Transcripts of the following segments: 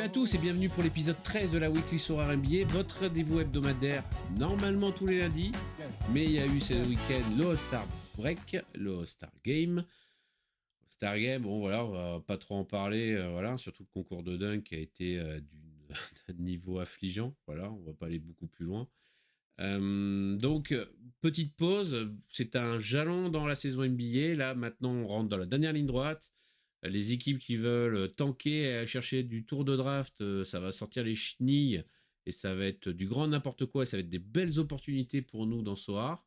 à tous et bienvenue pour l'épisode 13 de la Weekly sur NBA, votre rendez-vous hebdomadaire, normalement tous les lundis, mais il y a eu ce week-end le All-Star Break, le All-Star Game. All-Star Game, bon voilà, on va pas trop en parler, voilà, surtout le concours de dunk qui a été d'un niveau affligeant, voilà, on va pas aller beaucoup plus loin. Donc, petite pause, c'est un jalon dans la saison NBA, là maintenant on rentre dans la dernière ligne droite. Les équipes qui veulent tanker et aller chercher du tour de draft, ça va sortir les chenilles et ça va être du grand n'importe quoi. Et ça va être des belles opportunités pour nous dans Soar.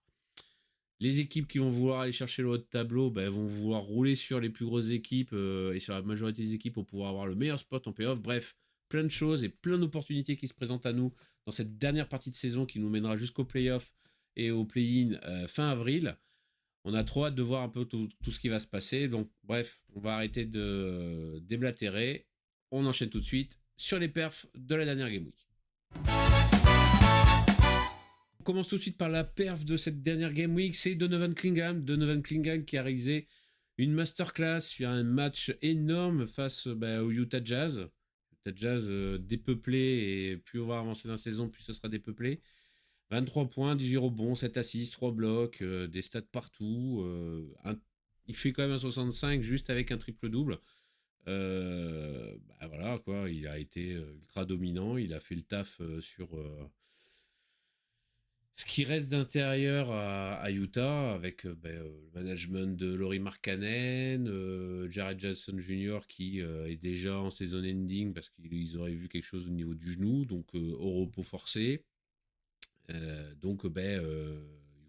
Les équipes qui vont vouloir aller chercher le haut de tableau vont vouloir rouler sur les plus grosses équipes et sur la majorité des équipes pour pouvoir avoir le meilleur spot en playoff. Bref, plein de choses et plein d'opportunités qui se présentent à nous dans cette dernière partie de saison qui nous mènera jusqu'au playoff et au play-in fin avril. On a trop hâte de voir un peu tout ce qui va se passer. Donc, bref, on va arrêter de déblatérer. On enchaîne tout de suite sur les perfs de la dernière Game Week. On commence tout de suite par la perf de cette dernière Game Week. C'est Donovan Clingan. Donovan Clingan qui a réalisé une masterclass sur un match énorme face au Utah Jazz. Utah Jazz dépeuplé et plus on va avancer dans la saison, plus ce sera dépeuplé. 23 points, 18 rebonds, 7 assists, 3 blocs, des stats partout. Il fait quand même un 65 juste avec un triple-double. Voilà, quoi, il a été ultra dominant. Il a fait le taf sur ce qui reste d'intérieur à Utah avec le management de Lauri Markkanen, Jared Jackson Jr. qui est déjà en season ending parce qu'ils auraient vu quelque chose au niveau du genou, donc au repos forcé.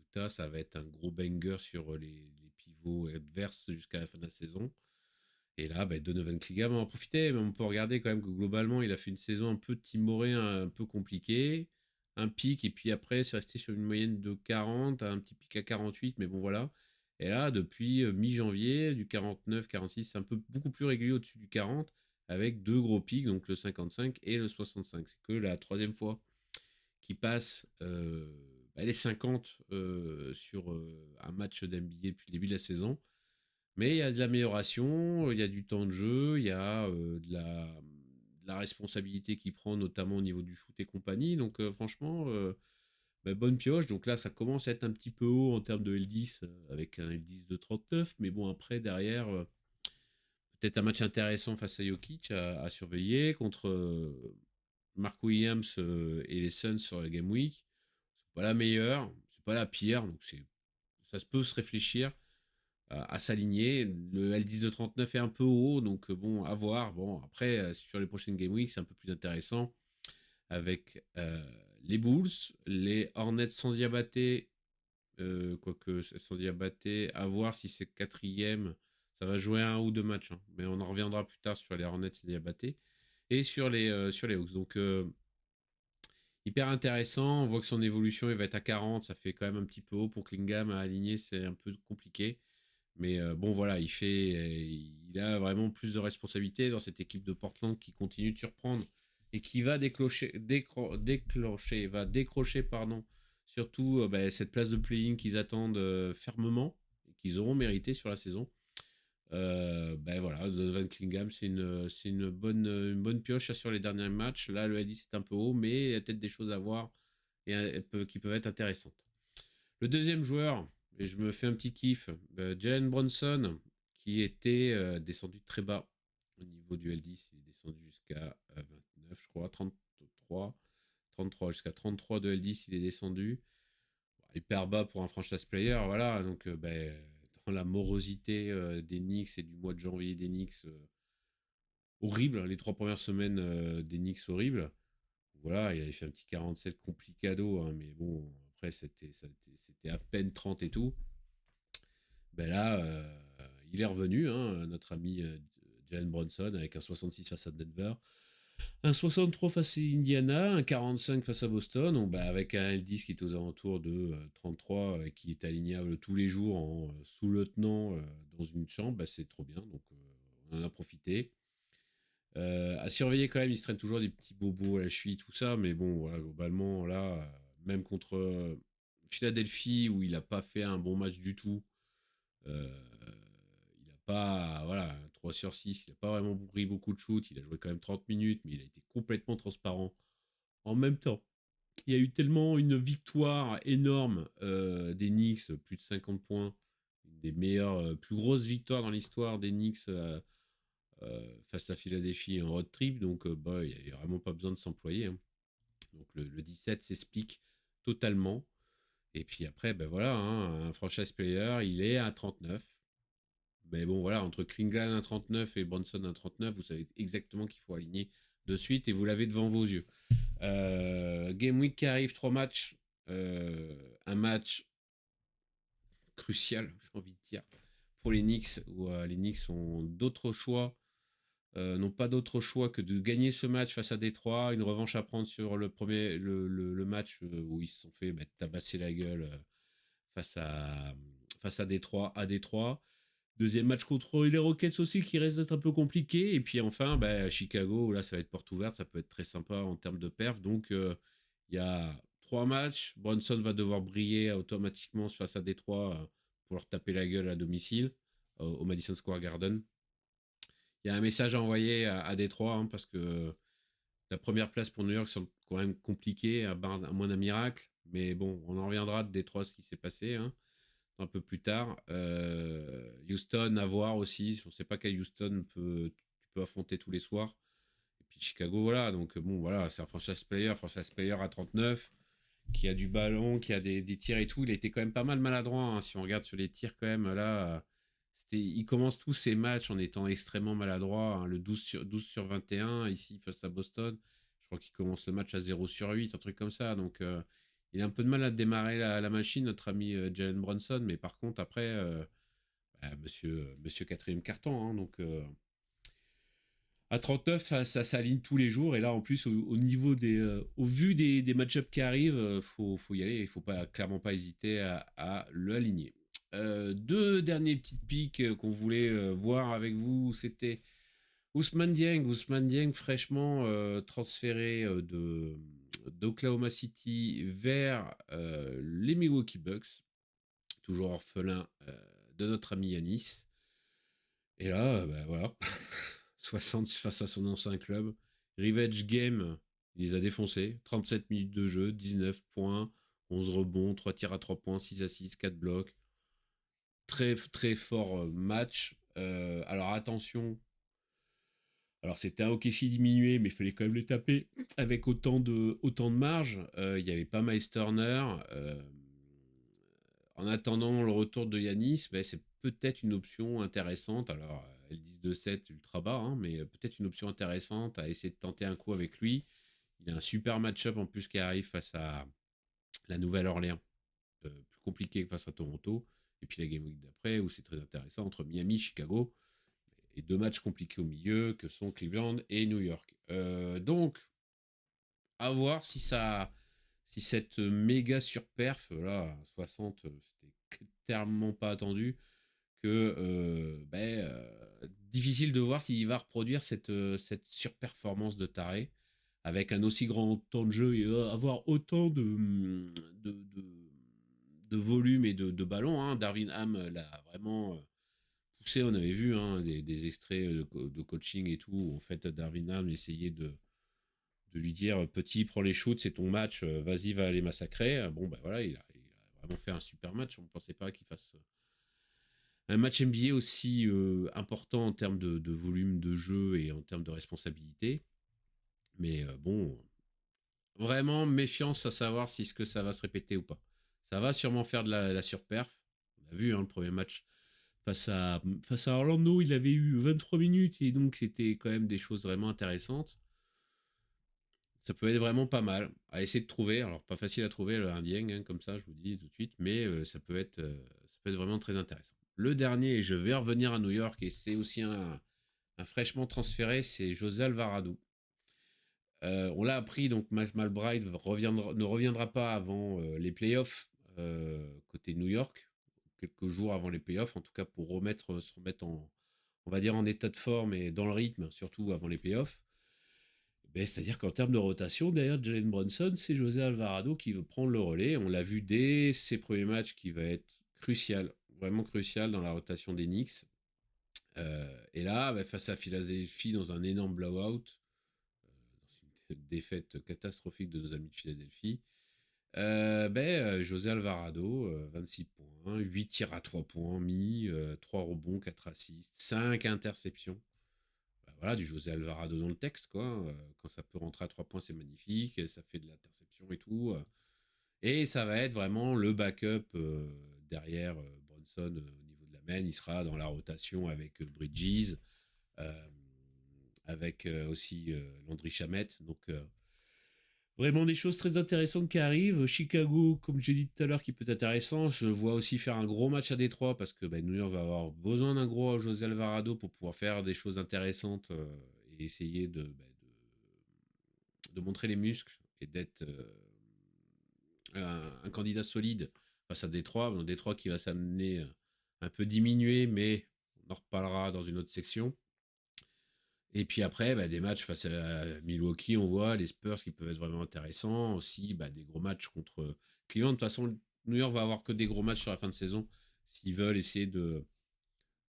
Utah, ça va être un gros banger sur les pivots adverses jusqu'à la fin de la saison. Et là, Donovan Clingan en a profité, mais on peut regarder quand même que globalement, il a fait une saison un peu timorée, un peu compliquée, un pic, et puis après, c'est resté sur une moyenne de 40, un petit pic à 48, mais bon voilà. Et là, depuis mi-janvier, du 49, 46, c'est un peu beaucoup plus régulier au-dessus du 40, avec deux gros pics, donc le 55 et le 65. C'est que la troisième fois qui passe les 50 sur un match d'NBA depuis le début de la saison. Mais il y a de l'amélioration, il y a du temps de jeu, il y a de la responsabilité qu'il prend, notamment au niveau du shoot et compagnie. Donc franchement, bonne pioche. Donc là, ça commence à être un petit peu haut en termes de L10, avec un L10 de 39. Mais bon, après, derrière, peut-être un match intéressant face à Jokic à surveiller contre Mark Williams et les Suns sur la Game Week. C'est pas la meilleure, c'est pas la pire, donc ça se peut se réfléchir à s'aligner. Le L10 de 39 est un peu haut, donc bon, à voir. Bon, après, sur les prochaines Game Week, c'est un peu plus intéressant avec les Bulls, les Hornets sans Diabaté, quoique sans Diabaté, à voir si c'est quatrième. Ça va jouer un ou deux matchs, hein, mais on en reviendra plus tard sur les Hornets sans Diabaté et sur les Hawks. Donc, hyper intéressant. On voit que son évolution, il va être à 40. Ça fait quand même un petit peu haut pour Clingan à aligner. C'est un peu compliqué. Mais bon, voilà, il a vraiment plus de responsabilités dans cette équipe de Portland qui continue de surprendre et qui va décrocher, pardon, surtout cette place de play-in qu'ils attendent fermement et qu'ils auront mérité sur la saison. Voilà, Donovan Clingan, c'est une bonne pioche sur les derniers matchs. Là, le L10 c'est un peu haut, mais il y a peut-être des choses à voir et qui peuvent être intéressantes. Le deuxième joueur, et je me fais un petit kiff, Jalen Brunson, qui était descendu très bas au niveau du L10. Il est descendu jusqu'à 29, je crois, 33, jusqu'à 33 de L10, il est descendu. Hyper bas pour un franchise player, voilà. Donc, dans la morosité des Knicks et du mois de janvier des Knicks, horrible, les 3 premières semaines des Knicks horribles. Voilà, il avait fait un petit 47 complicado, hein, mais bon, après, c'était à peine 30 et tout. Là, il est revenu, hein, notre ami Jalen Brunson, avec un 66 face à Denver, un 63 face à Indiana, un 45 face à Boston, donc, avec un L10 qui est aux alentours de 33, qui est alignable tous les jours en sous-lieutenant dans une chambre, c'est trop bien, donc on en a profité. À surveiller quand même, il se traîne toujours des petits bobos à la cheville, tout ça, mais bon, voilà, globalement, là, même contre Philadelphie, où il n'a pas fait un bon match du tout, il n'a pas, voilà, 3 sur 6, il n'a pas vraiment pris beaucoup de shoot, il a joué quand même 30 minutes, mais il a été complètement transparent. En même temps, il y a eu tellement une victoire énorme des Knicks, plus de 50 points, une des meilleures, plus grosses victoires dans l'histoire des Knicks face à Philadelphie en road trip, donc bah, il n'y a vraiment pas besoin de s'employer. Hein. Donc le 17 s'explique totalement. Et puis après, ben voilà, hein, un franchise player, il est à 39. Mais bon, voilà, entre Klingland à 39 et Bronson à 39, vous savez exactement qu'il faut aligner de suite et vous l'avez devant vos yeux. Game Week qui arrive, 3 matchs. Un match crucial, j'ai envie de dire, pour les Knicks, où les Knicks ont d'autres choix, n'ont pas d'autre choix que de gagner ce match face à Détroit, une revanche à prendre sur le match où ils se sont fait tabasser la gueule face à Détroit. Deuxième match contre les Rockets aussi qui reste d'être un peu compliqué. Et puis enfin, Chicago, là ça va être porte ouverte, ça peut être très sympa en termes de perf. Donc il y a 3 matchs. Bronson va devoir briller automatiquement face à Détroit pour leur taper la gueule à domicile au Madison Square Garden. Il y a un message à envoyer à Détroit hein, parce que la première place pour New York semble quand même compliquée, à moins d'un miracle. Mais bon, on en reviendra de Détroit, ce qui s'est passé. Hein un peu plus tard. Houston à voir aussi. On ne sait pas quel Houston tu peux affronter tous les soirs. Et puis Chicago, voilà. Donc bon, voilà, c'est un franchise player à 39, qui a du ballon, qui a des tirs et tout. Il a été quand même pas mal maladroit. Hein, si on regarde sur les tirs quand même, là, il commence tous ses matchs en étant extrêmement maladroit. Hein, le 12 sur 21, ici, face à Boston. Je crois qu'il commence le match à 0 sur 8, un truc comme ça. Donc, il a un peu de mal à démarrer la machine, notre ami Jalen Brunson. Mais par contre, après, monsieur quatrième carton. Hein, donc, à 39, ça s'aligne tous les jours. Et là, en plus, au niveau au vu des match-ups qui arrivent, faut y aller. Il ne faut clairement pas hésiter à le aligner. Deux derniers petites pics qu'on voulait voir avec vous, c'était Ousmane Dieng. Ousmane Dieng, fraîchement transféré d'Oklahoma City vers les Milwaukee Bucks, toujours orphelin de notre ami Yanis. Et là, voilà, 60 face à son ancien club. Revenge Game, il les a défoncés. 37 minutes de jeu, 19 points, 11 rebonds, 3 tirs à 3 points, 6 assists, 4 blocs. Très, très fort match. Alors attention, alors c'était un OKC diminué, mais il fallait quand même les taper avec autant de marge. Il n'y avait pas Miles Turner. En attendant le retour de Yanis, c'est peut-être une option intéressante. Alors, elles disent de 7 ultra bas, hein, mais peut-être une option intéressante à essayer de tenter un coup avec lui. Il a un super match-up en plus qui arrive face à la Nouvelle-Orléans. Plus compliqué que face à Toronto. Et puis la Game Week d'après, où c'est très intéressant, entre Miami et Chicago. Et 2 matchs compliqués au milieu, que sont Cleveland et New York. Donc, à voir si cette méga surperf, là, 60, c'était tellement pas attendu que difficile de voir s'il va reproduire cette surperformance de taré avec un aussi grand temps de jeu et avoir autant de volume et de ballon. Hein. Darvin Ham l'a vraiment poussé. On avait vu hein, des extraits de coaching et tout. Où, en fait, Darvin Ham essayait de lui dire petit, prends les shoots, c'est ton match, vas-y, va aller massacrer. Bon, voilà, il a vraiment fait un super match. On ne pensait pas qu'il fasse un match NBA aussi important en termes de volume de jeu et en termes de responsabilité. Mais bon, vraiment méfiance à savoir si ce que ça va se répéter ou pas. Ça va sûrement faire de la surperf. On a vu hein, le premier match face à Orlando, il avait eu 23 minutes et donc c'était quand même des choses vraiment intéressantes. Ça peut être vraiment pas mal à essayer de trouver. Alors, pas facile à trouver le Dieng, hein, comme ça, je vous le dis tout de suite, mais ça peut être vraiment très intéressant. Le dernier, je vais revenir à New York et c'est aussi un fraîchement transféré, c'est José Alvarado. On l'a appris, donc Miles McBride ne reviendra pas avant les playoffs côté New York, quelques jours avant les playoffs, en tout cas pour se remettre on va dire en état de forme et dans le rythme, surtout avant les playoffs. C'est-à-dire qu'en termes de rotation, derrière Jalen Brunson, c'est José Alvarado qui veut prendre le relais. On l'a vu dès ses premiers matchs qui va être crucial, vraiment crucial dans la rotation des Knicks. Et là, face à Philadelphie dans un énorme blowout, dans une défaite catastrophique de nos amis de Philadelphie, José Alvarado, 26 points, 8 tirs à 3 points mis, 3 rebonds, 4 assists, 5 interceptions. Voilà, du José Alvarado dans le texte, quoi. Quand ça peut rentrer à 3 points, c'est magnifique, ça fait de l'interception et tout. Et ça va être vraiment le backup derrière Bronson au niveau de la main. Il sera dans la rotation avec Bridges, euh, avec aussi Landry Shamet. Donc, vraiment des choses très intéressantes qui arrivent. Chicago, comme j'ai dit tout à l'heure, qui peut être intéressant. Je vois aussi faire un gros match à Détroit parce que New York va avoir besoin d'un gros José Alvarado pour pouvoir faire des choses intéressantes et essayer de montrer les muscles et d'être un candidat solide face à Détroit. Détroit qui va s'amener un peu diminué, mais on en reparlera dans une autre section. Et puis après, des matchs face à Milwaukee, on voit les Spurs qui peuvent être vraiment intéressants. Aussi, des gros matchs contre Cleveland. De toute façon, New York va avoir que des gros matchs sur la fin de saison s'ils veulent essayer de,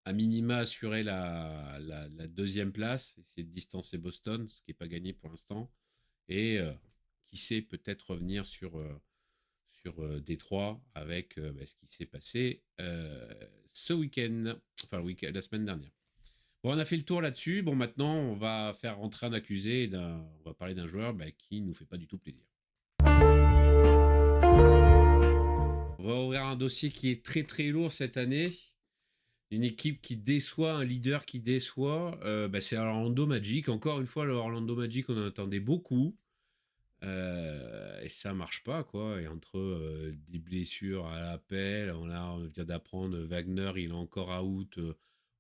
à minima, assurer la deuxième place, essayer de distancer Boston, ce qui n'est pas gagné pour l'instant. Et qui sait, peut-être revenir sur Détroit avec ce qui s'est passé ce week-end, enfin la semaine dernière. Bon, on a fait le tour là-dessus. Bon, maintenant, on va faire rentrer un accusé. On va parler d'un joueur qui nous fait pas du tout plaisir. On va ouvrir un dossier qui est très très lourd cette année. Une équipe qui déçoit, un leader qui déçoit. C'est Orlando Magic. Encore une fois, le Orlando Magic, on en attendait beaucoup. Et ça marche pas, quoi. Et entre des blessures à l'appel, on vient d'apprendre Wagner, il est encore out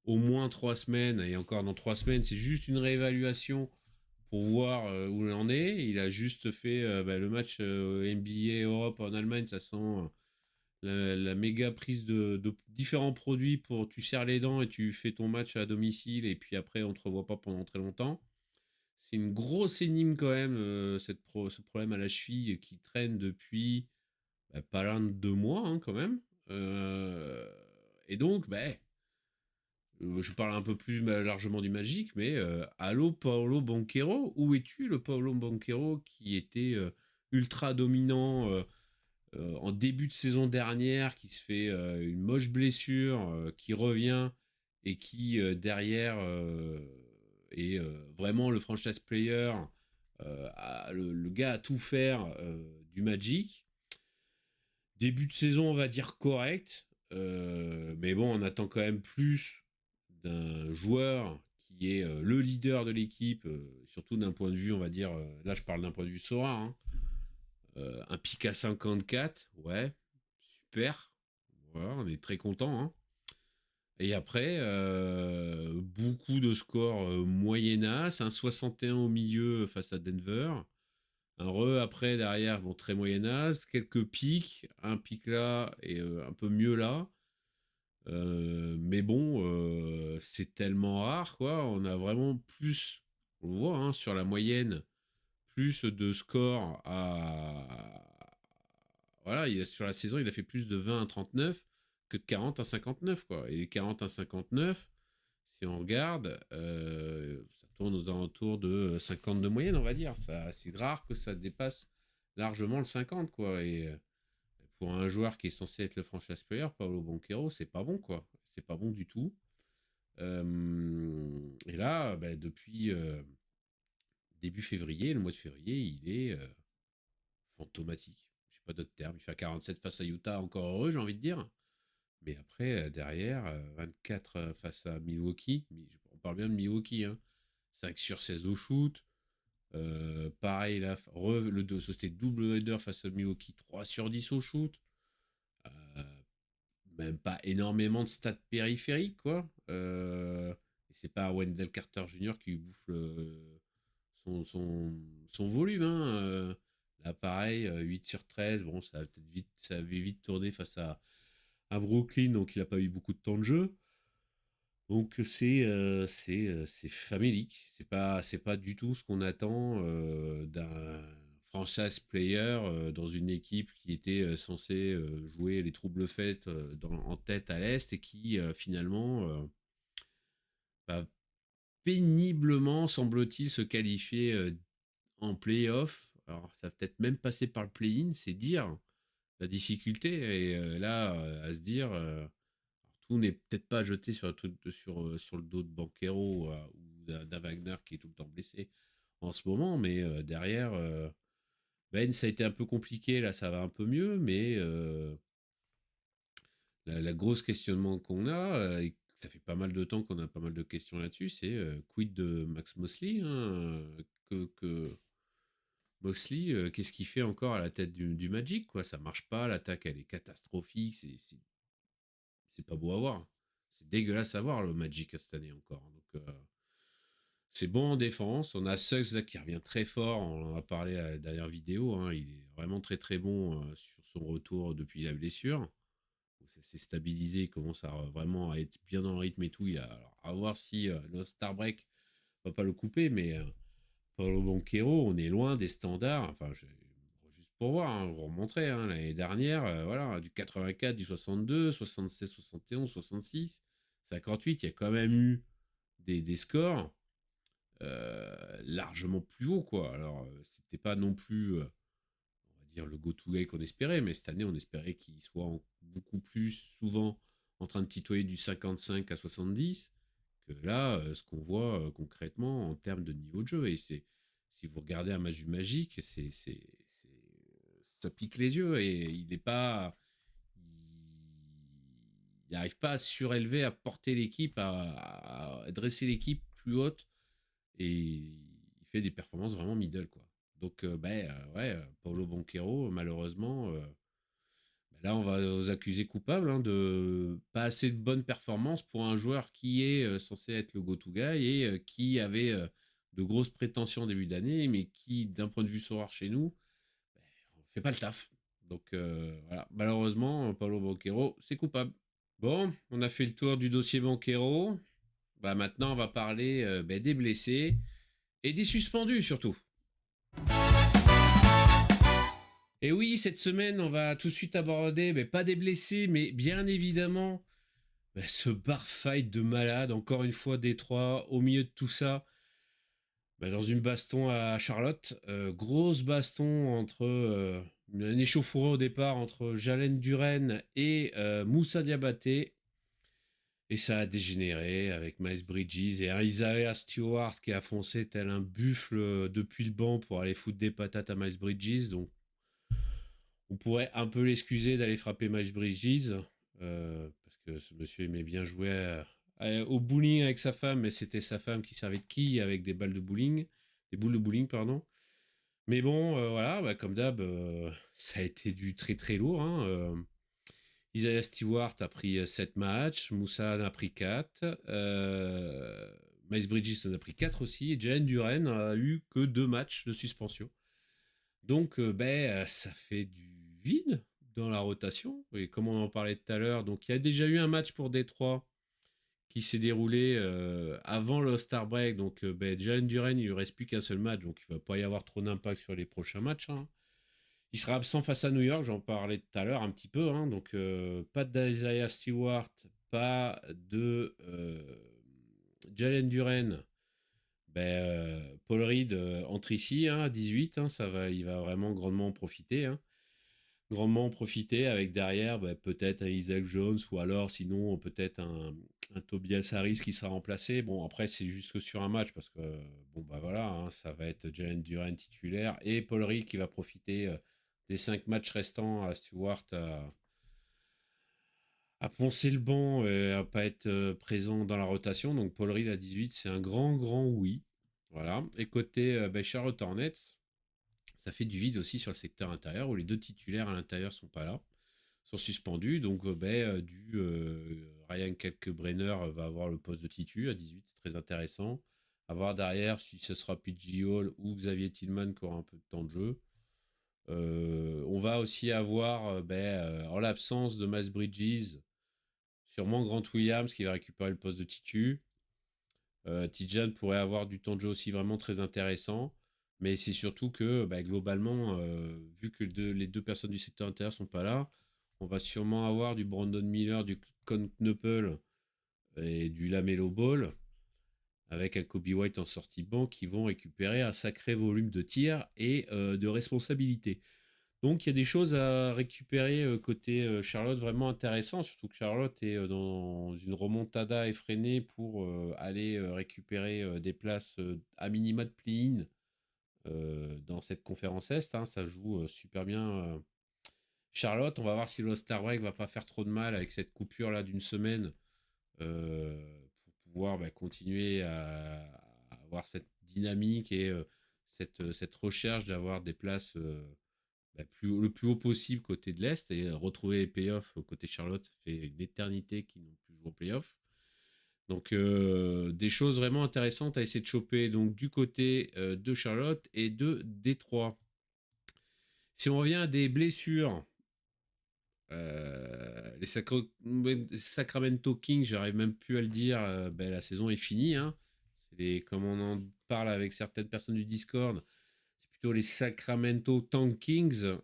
au moins 3 semaines. Et encore dans 3 semaines, c'est juste une réévaluation pour voir où il en est. Il a juste fait le match NBA Europe en Allemagne. Ça sent la méga prise de différents produits pour tu serres les dents et tu fais ton match à domicile. Et puis après, on te revoit pas pendant très longtemps. C'est une grosse énigme quand même, ce problème à la cheville qui traîne depuis pas loin de 2 mois quand même. Et donc, je parle un peu plus largement du Magic, mais allô Paolo Banchero, où es-tu le Paolo Banchero qui était ultra dominant en début de saison dernière, qui se fait une moche blessure, qui revient et qui derrière est vraiment le franchise player, le gars à tout faire du Magic. Début de saison, on va dire correct, mais bon, on attend quand même plus d'un joueur qui est le leader de l'équipe, surtout d'un point de vue, on va dire, là je parle d'un point de vue Sora, un pic à 54, ouais, super. Voilà, on est très content. Hein. Et après, beaucoup de scores moyennas, un 61 au milieu face à Denver. Un après, derrière, bon, très moyennas, quelques pics, un pic là et un peu mieux là. Mais bon, c'est tellement rare, quoi. On a vraiment plus, on le voit sur la moyenne, plus de scores à. Voilà, sur la saison, il a fait plus de 20 à 39 que de 40 à 59, quoi. Et les 40 à 59, si on regarde, ça tourne aux alentours de 50 de moyenne, on va dire. C'est rare que ça dépasse largement le 50, quoi. Et pour un joueur qui est censé être le franchise player, Paolo Banchero, c'est pas bon, quoi. C'est pas bon du tout. Et là, depuis début février, le mois de février, il est fantomatique. Je sais pas d'autres termes. Il fait 47 face à Utah, encore heureux, j'ai envie de dire. Mais après, derrière, 24 face à Milwaukee. On parle bien de Milwaukee. 5 sur 16 au shoot. Pareil, là, c'était double header face à Milwaukee. 3 sur 10 au shoot. Euh, Même pas énormément de stats périphériques, quoi. Et c'est pas Wendell Carter Jr. qui bouffe son volume. Là, pareil, 8 sur 13. Bon, ça avait vite tourné face à Brooklyn, donc il n'a pas eu beaucoup de temps de jeu. Donc c'est famélique. C'est pas du tout ce qu'on attend d'un franchise player dans une équipe qui était censée jouer les troubles faits en tête à l'Est et qui finalement va péniblement, semble-t-il, se qualifier en play-off. Alors, ça va peut-être même passer par le play-in, c'est dire la difficulté. Et là, à se dire, tout n'est peut-être pas jeté sur le dos de Banquero ou d'un Wagner qui est tout le temps blessé en ce moment, mais derrière, Ben, ça a été un peu compliqué, là, ça va un peu mieux, mais la grosse questionnement qu'on a, et ça fait pas mal de temps qu'on a pas mal de questions là-dessus, c'est quid de Max Mosley, hein, que Mosley, qu'est-ce qu'il fait encore à la tête du Magic, quoi? Ça marche pas, l'attaque elle est catastrophique, c'est pas beau à voir. C'est dégueulasse à voir le Magic cette année encore. Donc c'est bon en défense. On a Suggs qui revient très fort. On en a parlé à la dernière vidéo, hein. Il est vraiment très très bon sur son retour depuis la blessure. Ça s'est stabilisé. Il commence vraiment à être bien dans le rythme et tout. Alors, à voir si le Star Break va pas le couper. Mais Paulo Banquero, on est loin des standards. Enfin, juste pour voir, hein, vous remontrer. Hein, l'année dernière, voilà, du 84, du 62, 76, 71, 66, 58. Il y a quand même eu des scores largement plus haut, quoi. Alors, c'était pas non plus, on va dire, le go-to-guy qu'on espérait, mais cette année, on espérait qu'il soit beaucoup plus souvent en train de titoyer du 55 à 70 que là, ce qu'on voit concrètement en termes de niveau de jeu. Et si vous regardez un match du Magic, ça pique les yeux et il n'est pas. Il n'arrive pas à surélever, à porter l'équipe, à dresser l'équipe plus haute et il fait des performances vraiment middle, quoi. Donc ouais, Paulo Banquero, malheureusement, là on va vous accuser coupable, hein, de pas assez de bonnes performances pour un joueur qui est censé être le go-to guy et qui avait de grosses prétentions au début d'année, mais qui, d'un point de vue soir chez nous, on fait pas le taf. Donc voilà, malheureusement, Paulo Banquero, c'est coupable. Bon, on a fait le tour du dossier Banquero. Bah maintenant, on va parler des blessés et des suspendus surtout. Et oui, cette semaine, on va tout de suite aborder, pas des blessés, mais bien évidemment, ce bar fight de malade, encore une fois Détroit, au milieu de tout ça, dans une baston à Charlotte, grosse baston entre un échauffourée au départ entre Jalen Duren et Moussa Diabaté. Et ça a dégénéré avec Miles Bridges et un Isaiah Stewart qui a foncé tel un buffle depuis le banc pour aller foutre des patates à Miles Bridges. Donc on pourrait un peu l'excuser d'aller frapper Miles Bridges, parce que ce monsieur aimait bien jouer au bowling avec sa femme, mais c'était sa femme qui servait de quille avec des balles de bowling, des boules de bowling, pardon. Mais bon, voilà, comme d'hab, ça a été du très très lourd, hein. Isaiah Stewart a pris 7 matchs, Moussa en a pris 4, Miles Bridges en a pris 4 aussi, et Jalen Duren a eu que 2 matchs de suspension. Donc, ça fait du vide dans la rotation. Et comme on en parlait tout à l'heure, donc il y a déjà eu un match pour Détroit qui s'est déroulé avant le Star Break. Donc, Jalen Duren, il lui reste plus qu'un seul match, donc il ne va pas y avoir trop d'impact sur les prochains matchs, hein. Il sera absent face à New York, j'en parlais tout à l'heure un petit peu, hein. Donc, pas d'Isaiah Stewart, pas de Jalen Duren. Paul Reed entre ici, hein, à 18, hein, il va vraiment grandement en profiter, hein. Grandement en profiter avec derrière peut-être un Isaac Jones ou alors sinon peut-être un Tobias Harris qui sera remplacé. Bon, après c'est juste que sur un match parce que bon voilà, hein, ça va être Jalen Duren titulaire et Paul Reed qui va profiter des 5 matchs restants à Stewart à poncer le banc et à pas être présent dans la rotation. Donc Paul Reed à 18, c'est un grand oui. Voilà. Et côté Charlotte Hornets, ça fait du vide aussi sur le secteur intérieur où les deux titulaires à l'intérieur sont pas là, sont suspendus. Donc Ryan Kalkbrenner va avoir le poste de titu à 18, c'est très intéressant. À voir derrière si ce sera PG Hall ou Xavier Tillman qui aura un peu de temps de jeu. On va aussi avoir, en l'absence de Miles Bridges, sûrement Grant Williams qui va récupérer le poste de titu. Tijan pourrait avoir du temps de jeu aussi vraiment très intéressant. Mais c'est surtout que globalement, vu que les deux personnes du secteur intérieur sont pas là, on va sûrement avoir du Brandon Miller, du Con Knuppel et du Lamelo Ball. avec un Kobe White en sortie banc, qui vont récupérer un sacré volume de tirs et de responsabilité. Donc il y a des choses à récupérer côté Charlotte vraiment intéressant, surtout que Charlotte est dans une remontada effrénée pour aller récupérer des places à minima de play-in dans cette conférence Est. Hein. Ça joue super bien. Charlotte, on va voir si l'All-Star Break va pas faire trop de mal avec cette coupure là d'une semaine pour pouvoir continuer à avoir cette dynamique et cette recherche d'avoir des places le plus haut possible côté de l'Est et retrouver les playoffs côté Charlotte. Ça fait une éternité qu'ils n'ont plus joué aux playoffs. Donc des choses vraiment intéressantes à essayer de choper donc du côté de Charlotte et de Détroit. Si on revient à des blessures, les Sacramento Kings, j'arrive même plus à le dire, la saison est finie. Hein. Comme on en parle avec certaines personnes du Discord, c'est plutôt les Sacramento Tankings.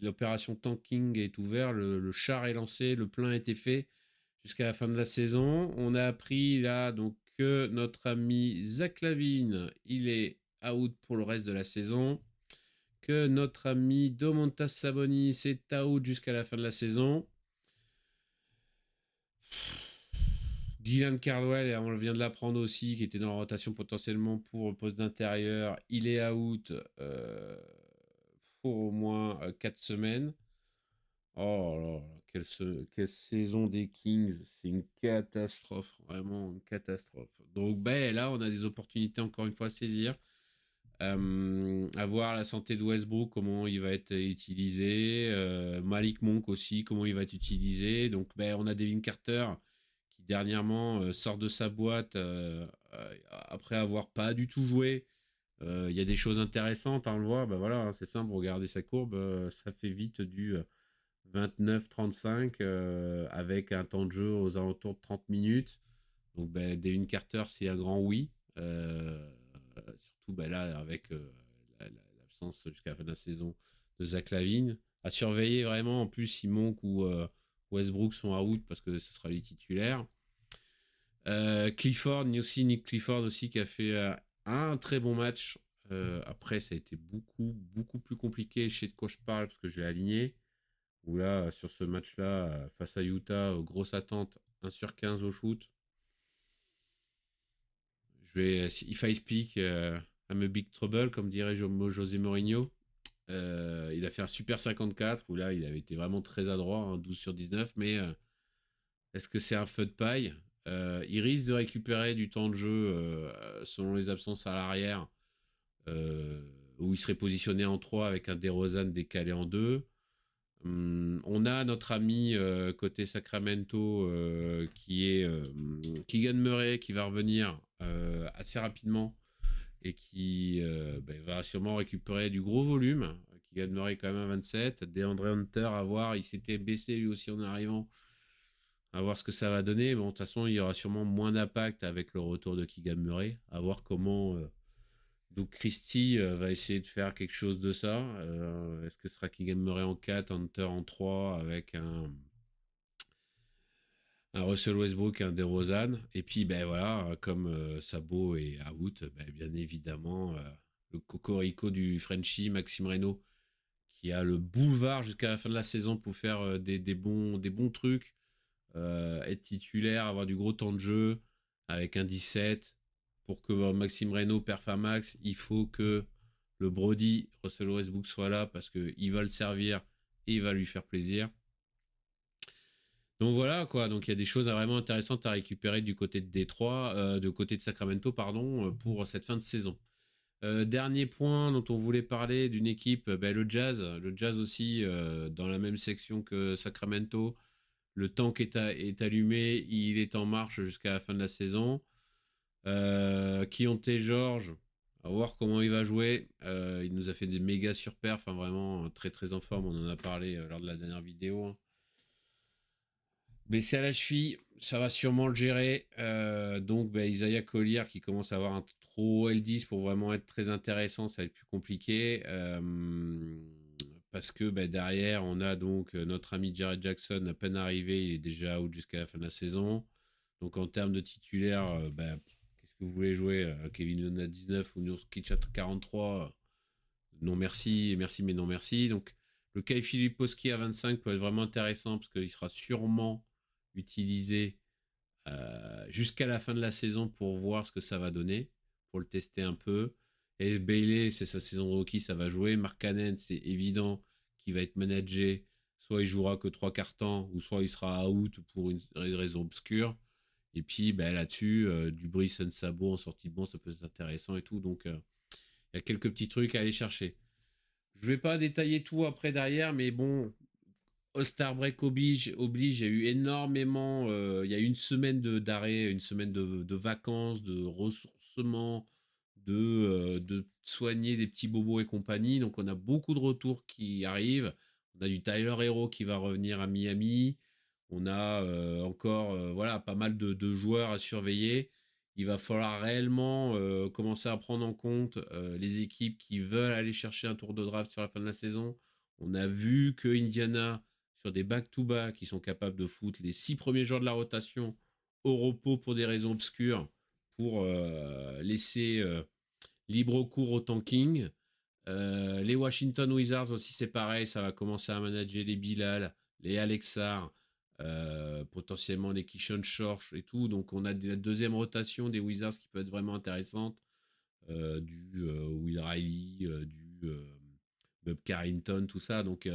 L'opération Tanking est ouverte, le char est lancé, le plein a été fait jusqu'à la fin de la saison. On a appris là donc que notre ami Zach LaVine, il est out pour le reste de la saison. Que notre ami Domantas Sabonis est out jusqu'à la fin de la saison. Dylan Cardwell, on vient de l'apprendre aussi, qui était dans la rotation potentiellement pour le poste d'intérieur. Il est out pour au moins 4 semaines. Oh là là, quelle saison des Kings. C'est une catastrophe, vraiment une catastrophe. Donc là, on a des opportunités encore une fois à saisir. À voir la santé de Westbrook, comment il va être utilisé. Malik Monk aussi, comment il va être utilisé. Donc on a Devin Carter qui dernièrement sort de sa boîte après avoir pas du tout joué. Il y a des choses intéressantes, hein, on le voit. Voilà, hein, c'est simple, regardez sa courbe. Ça fait vite du 29-35 avec un temps de jeu aux alentours de 30 minutes. Donc Devin Carter, c'est un grand oui. Surtout là, avec l'absence jusqu'à la fin de la saison de Zach LaVine. À surveiller vraiment, en plus, si Monk ou Westbrook sont out parce que ce sera les titulaires. Clifford, aussi Nick Clifford aussi qui a fait un très bon match. Après, ça a été beaucoup plus compliqué. Je sais de quoi je parle parce que je l'ai aligné. Où là, sur ce match-là, face à Utah, grosse attente, 1 sur 15 au shoot. If I speak, I'm a big trouble, comme dirait José Mourinho. Il a fait un super 54, où là, il avait été vraiment très adroit, hein, 12 sur 19, mais est-ce que c'est un feu de paille Il risque de récupérer du temps de jeu selon les absences à l'arrière, où il serait positionné en 3 avec un DeRozan décalé en 2. On a notre ami côté Sacramento qui est Keegan Murray qui va revenir assez rapidement et qui va sûrement récupérer du gros volume. Keegan Murray quand même à 27. DeAndre Hunter à voir, il s'était baissé lui aussi en arrivant. À voir ce que ça va donner. Bon, de toute façon, il y aura sûrement moins d'impact avec le retour de Keegan Murray. À voir comment donc Christie va essayer de faire quelque chose de ça. Est-ce que ce sera Keegan Murray en 4, Hunter en 3 avec un Russell Westbrook et un DeRozan. Et puis voilà, comme Sabo est out, bien évidemment le cocorico du Frenchie, Maxime Reynaud, qui a le boulevard jusqu'à la fin de la saison pour faire des bons trucs, être titulaire, avoir du gros temps de jeu avec un 17. Pour que Maxime Reynaud perf à max, il faut que le Brody, Russell Westbrook soit là parce qu'il va le servir et il va lui faire plaisir. Donc voilà quoi, donc il y a des choses vraiment intéressantes à récupérer du côté de Détroit, de côté de Sacramento, pardon, pour cette fin de saison. Dernier point dont on voulait parler d'une équipe, le Jazz aussi dans la même section que Sacramento. Le tank est allumé, il est en marche jusqu'à la fin de la saison. Kionte George, à voir comment il va jouer. Il nous a fait des méga surperfs, enfin vraiment très très en forme. On en a parlé lors de la dernière vidéo. Hein. Blessé à la cheville, ça va sûrement le gérer. Donc Isaiah Collier qui commence à avoir un trop L10 pour vraiment être très intéressant, ça va être plus compliqué. Parce que derrière, on a donc notre ami Jared Jackson, à peine arrivé, il est déjà out jusqu'à la fin de la saison. Donc en termes de titulaire, Est-ce que vous voulez jouer Kevin Lone à 19 ou Nurkic à 43? Non merci, merci mais non merci. Donc le Kai Filipowski à 25 peut être vraiment intéressant parce qu'il sera sûrement utilisé jusqu'à la fin de la saison pour voir ce que ça va donner, pour le tester un peu. Et Bailey, c'est sa saison de rookie, ça va jouer. Mark Cannon, c'est évident qu'il va être managé. Soit il jouera que 3 quarts temps, ou soit il sera out pour une raison obscure. Et puis là-dessus, du Brisson Sabo en sortie de banc, ça peut être intéressant et tout. Donc il y a quelques petits trucs à aller chercher. Je vais pas détailler tout après derrière, mais bon, All-Star Break oblige, il y a eu énormément, il y a eu une semaine d'arrêt, une semaine de vacances, de ressourcement, de soigner des petits bobos et compagnie. Donc on a beaucoup de retours qui arrivent. On a du Tyler Hero qui va revenir à Miami. On a encore voilà, pas mal de joueurs à surveiller. Il va falloir réellement commencer à prendre en compte les équipes qui veulent aller chercher un tour de draft sur la fin de la saison. On a vu que Indiana, sur des back-to-back, qui sont capables de foutre les 6 premiers jours de la rotation au repos pour des raisons obscures, pour laisser libre cours au tanking. Les Washington Wizards aussi, c'est pareil, ça va commencer à manager les Bilal, les Alexar, potentiellement les Kishon Shorsh et tout. Donc on a la deuxième rotation des Wizards qui peut être vraiment intéressante. Du Will Riley, du Bob Carrington, tout ça. Donc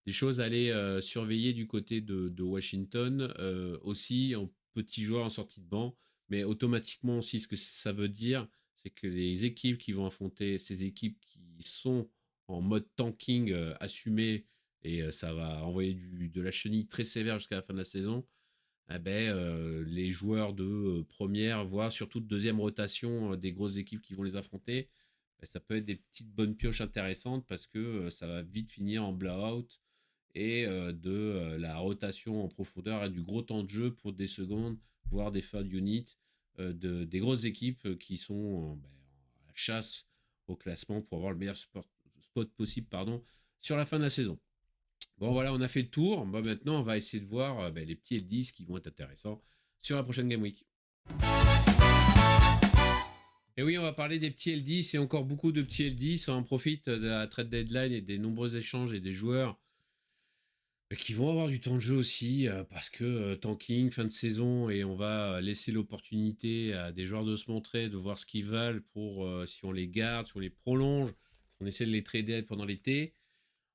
des choses à aller surveiller du côté de Washington, aussi en petits joueurs en sortie de banc, mais automatiquement aussi ce que ça veut dire, c'est que les équipes qui vont affronter ces équipes qui sont en mode tanking assumé, et ça va envoyer de la chenille très sévère jusqu'à la fin de la saison. Les joueurs de première, voire surtout de deuxième rotation des grosses équipes qui vont les affronter, ça peut être des petites bonnes pioches intéressantes parce que ça va vite finir en blowout et de la rotation en profondeur et du gros temps de jeu pour des secondes, voire des third units des grosses équipes qui sont à la chasse au classement pour avoir le meilleur spot possible sur la fin de la saison. Bon, voilà, on a fait le tour. Bon, maintenant, on va essayer de voir les petits L10 qui vont être intéressants sur la prochaine Game Week. Et oui, on va parler des petits L10 et encore beaucoup de petits L10. On en profite de la trade deadline et des nombreux échanges et des joueurs qui vont avoir du temps de jeu aussi parce que tanking, fin de saison, et on va laisser l'opportunité à des joueurs de se montrer, de voir ce qu'ils valent pour si on les garde, si on les prolonge, si on essaie de les trader pendant l'été.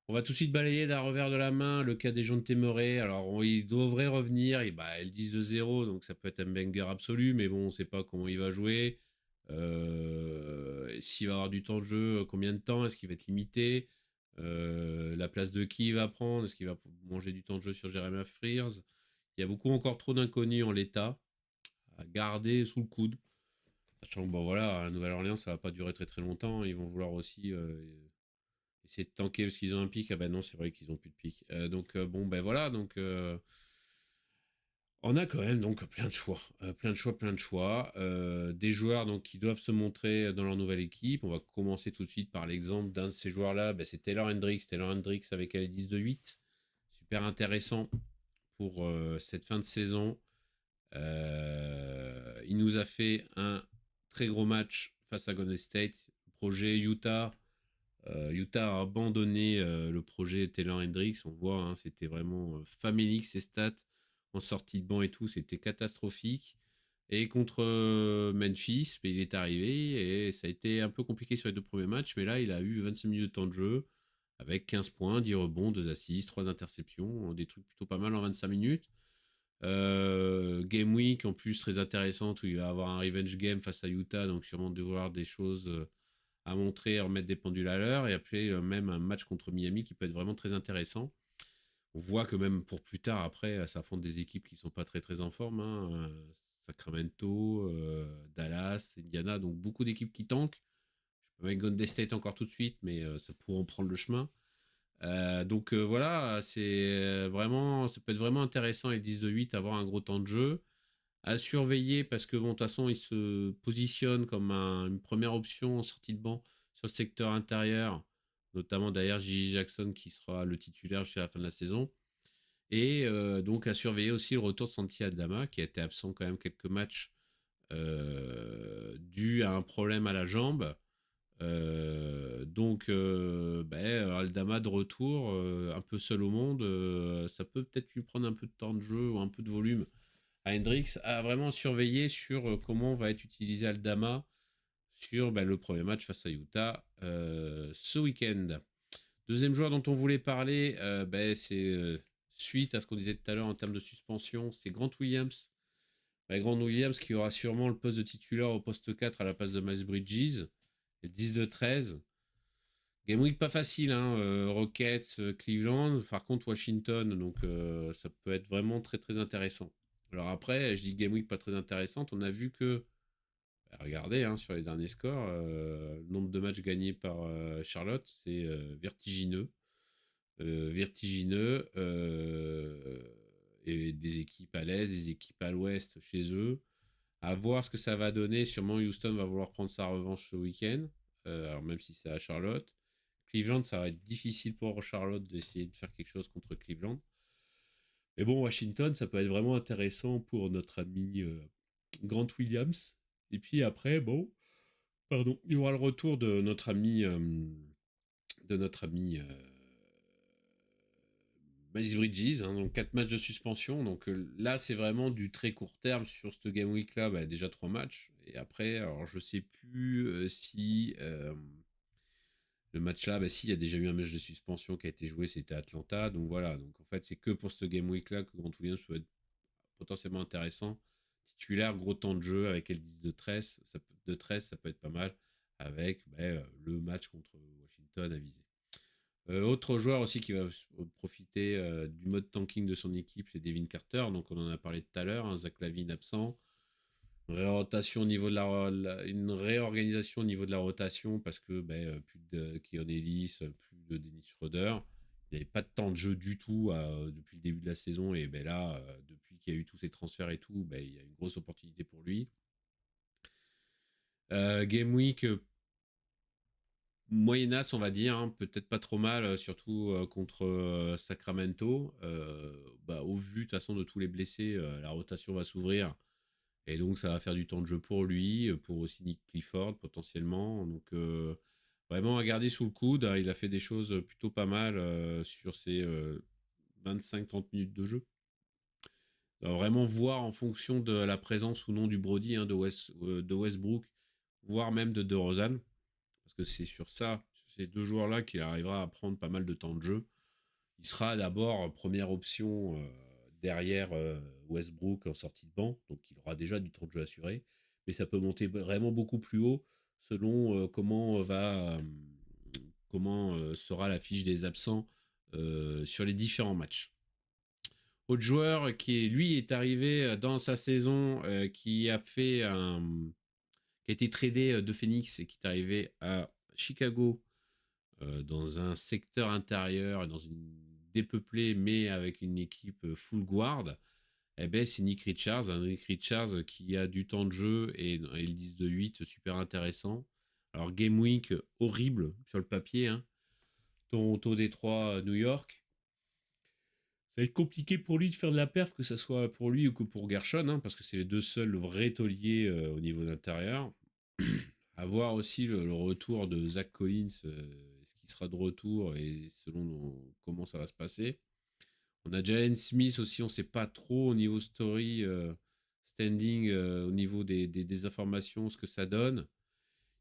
On va tout de suite balayer d'un revers de la main le cas des gens de Témoré. Alors, ils devraient revenir. Et elles disent de 0, donc ça peut être un banger absolu, mais bon, on ne sait pas comment il va jouer. S'il va avoir du temps de jeu, combien de temps? Est-ce qu'il va être limité? La place de qui il va prendre? Est-ce qu'il va manger du temps de jeu sur Jeremiah Frears? Il y a beaucoup encore trop d'inconnus en l'état à garder sous le coude. Sachant que, bon, voilà, à Nouvelle-Orléans, ça va pas durer très très longtemps. Ils vont vouloir aussi essayer de tanker parce qu'ils ont un pic. Ah ben non, c'est vrai qu'ils ont plus de pic. Donc bon, ben voilà, donc on a quand même donc plein de choix, plein de choix. Des joueurs donc qui doivent se montrer dans leur nouvelle équipe. On va commencer tout de suite par l'exemple d'un de ces joueurs-là. Ben, c'est Taylor Hendricks. Taylor Hendricks avec les 10 de 8. Super intéressant pour cette fin de saison. Il nous a fait un très gros match face à Golden State. Projet Utah. Utah a abandonné le projet Taylor Hendricks. On voit, hein, c'était vraiment famélique ses stats en sortie de banc et tout. C'était catastrophique. Et contre Memphis, il est arrivé et ça a été un peu compliqué sur les 2 premiers matchs. Mais là, il a eu 25 minutes de temps de jeu avec 15 points, 10 rebonds, 2 assists, 3 interceptions. Des trucs plutôt pas mal en 25 minutes. Game week en plus très intéressante où il va avoir un revenge game face à Utah. Donc sûrement devoir des choses à montrer, à remettre des pendules à l'heure, et après même un match contre Miami qui peut être vraiment très intéressant. On voit que même pour plus tard, après, ça affronte des équipes qui sont pas très très en forme, hein. Sacramento, Dallas, Indiana, donc beaucoup d'équipes qui tankent. Je peux mettre Golden State encore tout de suite, mais ça pourrait en prendre le chemin. Donc voilà, c'est vraiment, ça peut être vraiment intéressant les 10 de 8, avoir un gros temps de jeu à surveiller parce que bon, de toute façon, il se positionne comme une première option en sortie de banc sur le secteur intérieur, notamment derrière J.J. Jackson qui sera le titulaire jusqu'à la fin de la saison. Et donc à surveiller aussi le retour de Santi Aldama qui a été absent quand même quelques matchs dû à un problème à la jambe. Donc, Aldama de retour, un peu seul au monde, ça peut peut-être lui prendre un peu de temps de jeu ou un peu de volume à Hendrix, à vraiment surveiller sur comment va être utilisé Aldama sur le premier match face à Utah ce week-end. Deuxième joueur dont on voulait parler, c'est suite à ce qu'on disait tout à l'heure en termes de suspension, c'est Grant Williams. Grant Williams qui aura sûrement le poste de titulaire au poste 4 à la place de Miles Bridges. Et 10 de 13. Game week pas facile, hein. Rockets, Cleveland, par contre Washington, donc ça peut être vraiment très très intéressant. Alors après, je dis game week pas très intéressante, on a vu que, regardez hein, sur les derniers scores, le nombre de matchs gagnés par Charlotte, c'est vertigineux. Vertigineux. Et des équipes à l'est, des équipes à l'ouest chez eux. À voir ce que ça va donner. Sûrement Houston va vouloir prendre sa revanche ce week-end. Alors même si c'est à Charlotte. Cleveland, ça va être difficile pour Charlotte d'essayer de faire quelque chose contre Cleveland. Mais bon, Washington, ça peut être vraiment intéressant pour notre ami Grant Williams. Et puis après, il y aura le retour de notre ami Miles Bridges, hein, donc 4 matchs de suspension. Donc là, c'est vraiment du très court terme sur cette game week là, déjà 3 matchs. Et après, alors je sais plus si le match là, si il y a déjà eu un match de suspension qui a été joué, c'était à Atlanta. Donc voilà, donc en fait, c'est que pour cette game week là que Grant Williams peut être potentiellement intéressant. Titulaire, gros temps de jeu avec L10 de 13, ça peut être pas mal avec le match contre Washington à viser. Autre joueur aussi qui va profiter du mode tanking de son équipe, c'est Devin Carter. Donc on en a parlé tout à l'heure, hein, Zach LaVine absent. Une réorganisation au niveau de la rotation parce que plus de Keon Ellis, plus de Dennis Schroeder. Il n'avait pas de temps de jeu du tout depuis le début de la saison. Et là, depuis qu'il y a eu tous ces transferts et tout, il y a une grosse opportunité pour lui. Game Week moyennasse, on va dire, hein, peut-être pas trop mal, surtout contre Sacramento. Au vu de toute façon de tous les blessés, la rotation va s'ouvrir et donc ça va faire du temps de jeu pour lui, pour aussi Nick Clifford potentiellement. Donc vraiment à garder sous le coude, hein, il a fait des choses plutôt pas mal sur ses 25-30 minutes de jeu. Alors, vraiment voir en fonction de la présence ou non du Brody, hein, de Westbrook, voire même de DeRozan. Parce que c'est sur ces deux joueurs-là qu'il arrivera à prendre pas mal de temps de jeu. Il sera d'abord première option derrière Westbrook en sortie de banc, donc il aura déjà du temps de jeu assuré. Mais ça peut monter vraiment beaucoup plus haut selon comment sera la fiche des absents sur les différents matchs. Autre joueur qui lui est arrivé dans sa saison, qui a été tradé de Phoenix et qui est arrivé à Chicago dans un secteur intérieur, dans une dépeuplée, mais avec une équipe full guard, c'est Nick Richards. Nick Richards qui a du temps de jeu et ils disent de 8, super intéressant. Alors, Game Week horrible sur le papier. Hein. Toronto, Détroit, New York. Ça va être compliqué pour lui de faire de la perf, que ce soit pour lui ou que pour Gershon, hein, parce que c'est les deux seuls vrais tauliers au niveau d'intérieur. À voir aussi le retour de Zach Collins, est-ce qu'il sera de retour et selon comment ça va se passer. On a Jalen Smith aussi, on ne sait pas trop au niveau story, standing, au niveau des informations, ce que ça donne.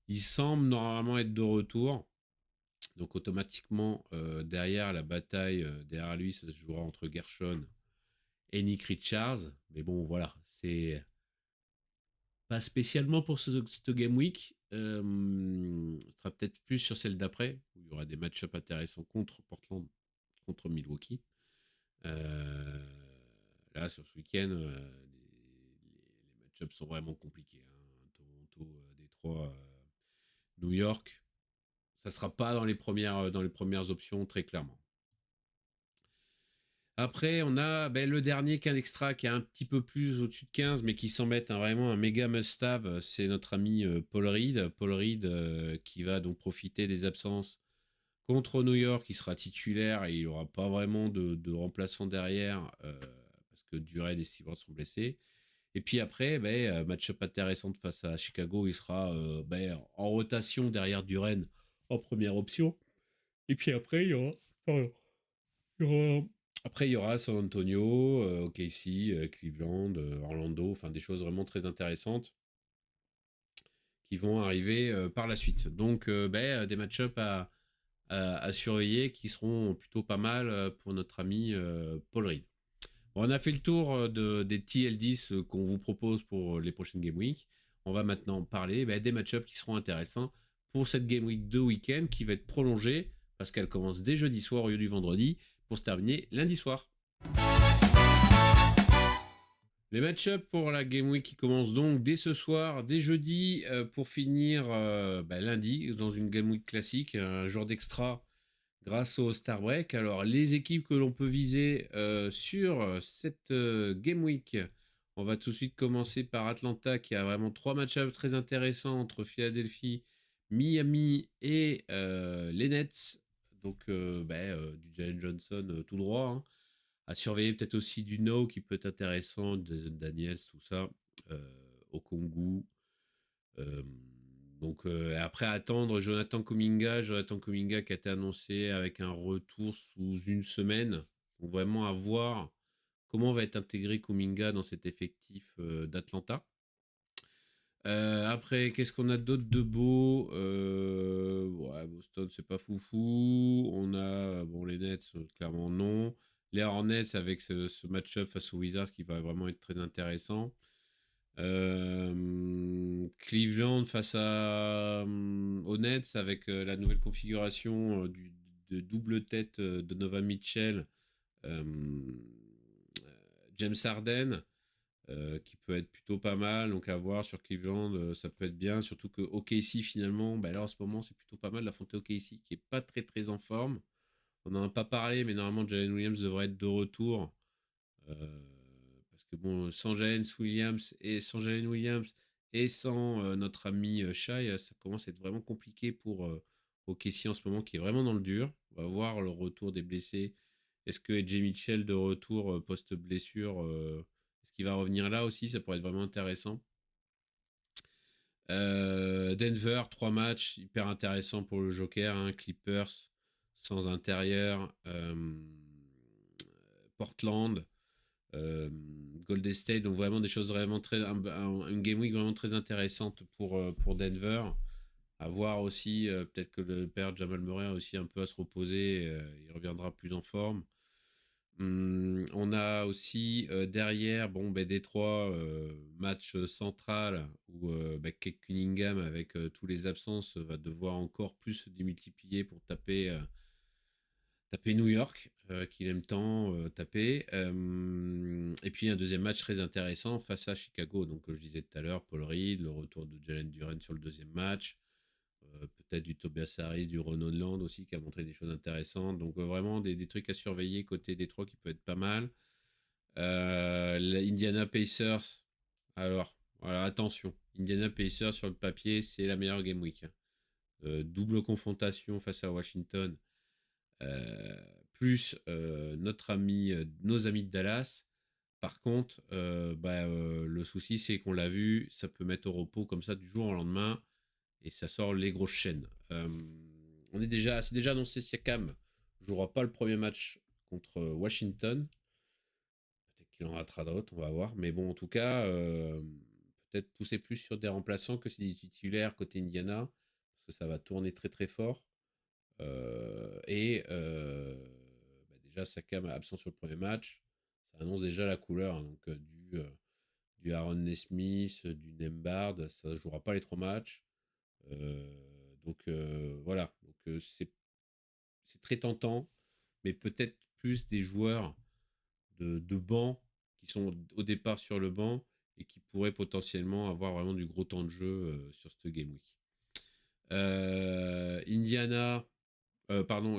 Il semble normalement être de retour. Donc automatiquement, derrière la bataille, derrière lui, ça se jouera entre Gershon et Nick Richards. Mais bon, voilà, c'est pas spécialement pour cette Game Week. Ce sera peut-être plus sur celle d'après, où il y aura des match-ups intéressants contre Portland, contre Milwaukee. Là, sur ce week-end, les match-ups sont vraiment compliqués. Hein. Toronto, Détroit, New York, ça ne sera pas dans les premières options, très clairement. Après, on a le dernier cas extra qui est un petit peu plus au-dessus de 15, mais qui semble être vraiment un méga must-have. C'est notre ami Paul Reed. Paul Reed qui va donc profiter des absences contre New York. Il sera titulaire et il n'aura pas vraiment de remplaçant derrière parce que Durant et Stewart sont blessés. Et puis après, match-up intéressant face à Chicago, il sera en rotation derrière Duren en première option. Et puis après, pardon, il y aura, après, il y aura San Antonio, OKC, Cleveland, Orlando, enfin des choses vraiment très intéressantes qui vont arriver par la suite. Donc, des match-up à surveiller qui seront plutôt pas mal pour notre ami Paul Reed. Bon, on a fait le tour des TL10 qu'on vous propose pour les prochaines Game Week. On va maintenant parler des match-ups qui seront intéressants pour cette Game Week de week-end qui va être prolongée parce qu'elle commence dès jeudi soir au lieu du vendredi pour se terminer lundi soir. Les match-ups pour la Game Week qui commence donc dès ce soir, dès jeudi, pour finir lundi dans une Game Week classique, un jour d'extra grâce au Star Break. Alors, les équipes que l'on peut viser sur cette Game Week, on va tout de suite commencer par Atlanta qui a vraiment 3 match-ups très intéressants entre Philadelphie, Miami et les Nets. Donc, du Jalen Johnson tout droit, hein. À surveiller peut-être aussi du No qui peut être intéressant, Jason Daniels, tout ça, au Congo. Euh, après attendre Jonathan Kuminga qui a été annoncé avec un retour sous une semaine. Donc vraiment à voir comment va être intégré Kuminga dans cet effectif d'Atlanta. Après, qu'est-ce qu'on a d'autre de beau Boston, c'est pas foufou. On a les Nets, clairement non. Les Hornets avec ce match-up face aux Wizards qui va vraiment être très intéressant. Cleveland face aux Nets avec la nouvelle configuration de double tête de Nova Mitchell, euh, James Harden, qui peut être plutôt pas mal. Donc à voir sur Cleveland, ça peut être bien. Surtout que OKC finalement, là en ce moment c'est plutôt pas mal d'affronter OKC qui est pas très très en forme. On n'en a pas parlé, mais normalement Jalen Williams devrait être de retour. Parce que bon, sans Jalen Williams et sans notre ami Shai, ça commence à être vraiment compliqué pour OKC en ce moment, qui est vraiment dans le dur. On va voir le retour des blessés. Est-ce que AJ Mitchell de retour post-blessure, est-ce qu'il va revenir là aussi? Ça pourrait être vraiment intéressant. Denver, 3 matchs, hyper intéressant pour le Joker, hein. Clippers sans intérieur, Portland, Golden State, donc vraiment des choses vraiment une game week vraiment très intéressante pour Denver. À voir aussi, peut-être que le père Jamal Murray a aussi un peu à se reposer, il reviendra plus en forme. On a aussi derrière, Détroit, match central où Kate Cunningham, avec tous les absences, va devoir encore plus se démultiplier pour taper New York, qu'il aime tant taper. Et puis un deuxième match très intéressant face à Chicago. Donc, comme je disais tout à l'heure, Paul Reed, le retour de Jalen Duren sur le deuxième match. Peut-être du Tobias Harris, du Ron Holland aussi, qui a montré des choses intéressantes. Donc, vraiment des trucs à surveiller côté Détroit qui peut être pas mal. Indiana Pacers. Alors, voilà, attention. Indiana Pacers, sur le papier, c'est la meilleure game week, hein. Double confrontation face à Washington. Plus nos amis de Dallas. Par contre, le souci, c'est qu'on l'a vu, ça peut mettre au repos comme ça du jour au lendemain et ça sort les grosses chaînes. C'est déjà annoncé, Siakam jouera pas le premier match contre Washington. Peut-être qu'il en ratera d'autres, on va voir. Mais bon, en tout cas, peut-être pousser plus sur des remplaçants que sur des titulaires côté Indiana, parce que ça va tourner très très fort. Déjà, Siakam absent sur le premier match, ça annonce déjà la couleur, hein. Donc du Aaron Nesmith, du Nembard, ça ne jouera pas les 3 matchs. Voilà, c'est très tentant, mais peut-être plus des joueurs de banc qui sont au départ sur le banc et qui pourraient potentiellement avoir vraiment du gros temps de jeu sur cette game week.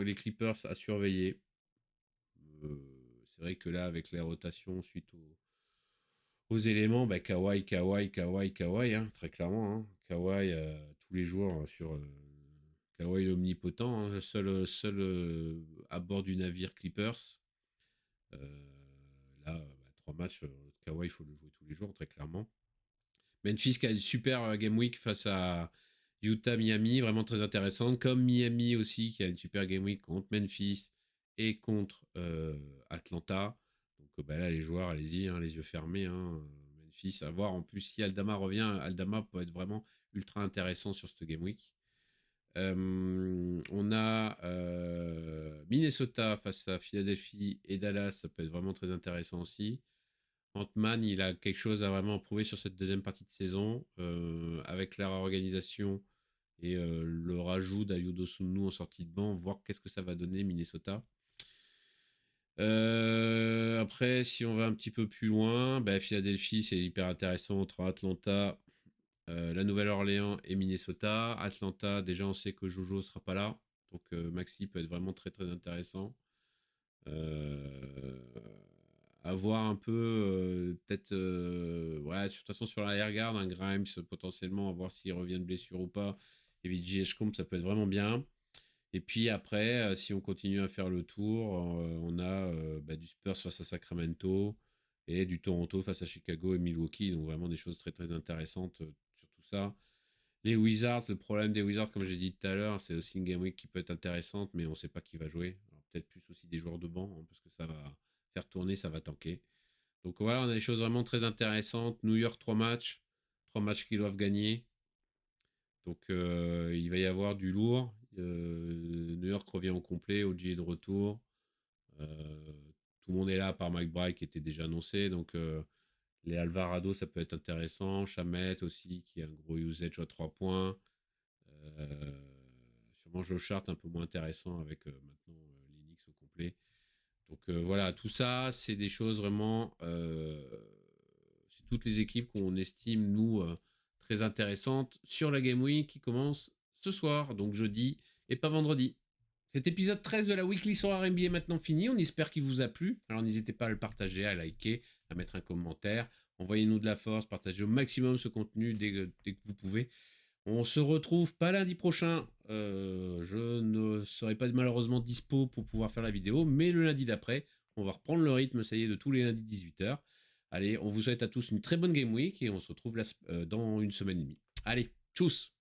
Les Clippers à surveiller. C'est vrai que là, avec les rotations suite aux éléments, Kawhi, hein, très clairement, hein. Kawhi tous les jours Kawhi l'omnipotent, hein, seul à bord du navire Clippers. Là, 3 matchs Kawhi, il faut le jouer tous les jours, très clairement. Memphis qui a une super game week face à Utah, Miami, vraiment très intéressante. Comme Miami aussi, qui a une super game week contre Memphis et contre Atlanta. Donc bah là, les joueurs, allez-y, hein, les yeux fermés. Hein. Memphis, à voir. En plus, si Aldama revient, Aldama peut être vraiment ultra intéressant sur cette game week. On a Minnesota face à Philadelphie et Dallas, ça peut être vraiment très intéressant aussi. Ant-Man, il a quelque chose à vraiment prouver sur cette deuxième partie de saison, avec la réorganisation et le rajout d'Ayudo Sunnu en sortie de banc, voir qu'est-ce que ça va donner Minnesota. Après, si on va un petit peu plus loin, bah, Philadelphie, c'est hyper intéressant entre Atlanta, la Nouvelle-Orléans et Minnesota. Atlanta, déjà, on sait que Jojo sera pas là, donc Maxi peut être vraiment très très intéressant. À voir un peu, peut-être, ouais, de toute façon, sur la garde, un Grimes potentiellement, à voir s'il revient de blessure ou pas. Et VJ Edgecombe, ça peut être vraiment bien. Et puis après, si on continue à faire le tour, on a bah, du Spurs face à Sacramento et du Toronto face à Chicago et Milwaukee. Donc vraiment des choses très très intéressantes sur tout ça. Les Wizards, le problème des Wizards, comme j'ai dit tout à l'heure, c'est aussi une game week qui peut être intéressante, mais on ne sait pas qui va jouer. Alors peut-être plus aussi des joueurs de banc, hein, parce que ça va faire tourner, ça va tanker. Donc voilà, on a des choses vraiment très intéressantes. New York, 3 matchs qu'ils doivent gagner. Donc il va y avoir du lourd. New York revient au complet, OG est de retour. Tout le monde est là, par Mike Bright qui était déjà annoncé. Donc les Alvarado, ça peut être intéressant. Chamet aussi, qui a un gros usage à 3 points. Euh, Sûrement Joe Hart un peu moins intéressant avec maintenant l'Enix au complet. Donc voilà, tout ça, c'est des choses vraiment. C'est toutes les équipes qu'on estime, nous, très intéressantes sur la Game Week qui commence ce soir, donc jeudi et pas vendredi. Cet épisode 13 de la Weekly sur RNB est maintenant fini. On espère qu'il vous a plu. Alors n'hésitez pas à le partager, à liker, à mettre un commentaire. Envoyez-nous de la force, partagez au maximum ce contenu dès que vous pouvez. On se retrouve pas lundi prochain. Je ne serai pas malheureusement dispo pour pouvoir faire la vidéo, mais le lundi d'après, on va reprendre le rythme, ça y est, de tous les lundis 18h. Allez, on vous souhaite à tous une très bonne game week et on se retrouve dans une semaine et demie. Allez, tchuss!